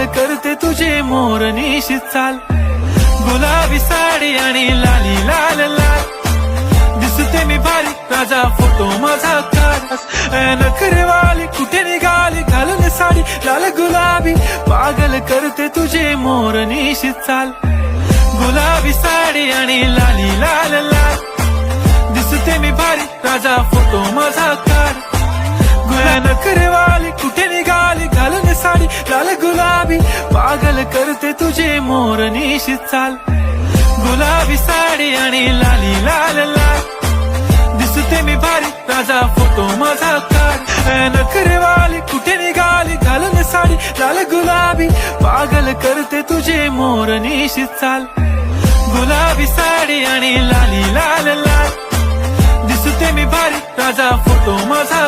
पागल करते तुझे मोर निशित चाल, गुलाबी साडी आणि लाली लाल लाल, दिसते मी भारी राजा फोटो माझा काढ, नखरेवाली कुठे निघाली घालून साडी लाल गुलाबी, पागल करते तुझे मोर निशित चाल, गुलाबी साडी आणि लाली लाल लाल, दिसते मी भारी राजा फोटो माझा काढ, नखरेवाली कुठे निघाली घालून साडी लाल गुलाबी, पागल करते तुझे मोर निशित चाल, गुलाबी साडी आणि लाली लाल लाल, दिसते मी भारी राजा फोटो माझा काढ, नखरेवाली कुठे निघाली घालून साडी लाल गुलाबी, पागल करते तुझे मोर निशित चाल, गुलाबी साडी आणि लाली लाल लाल, दिसते मी भारी राजा फोटो माझा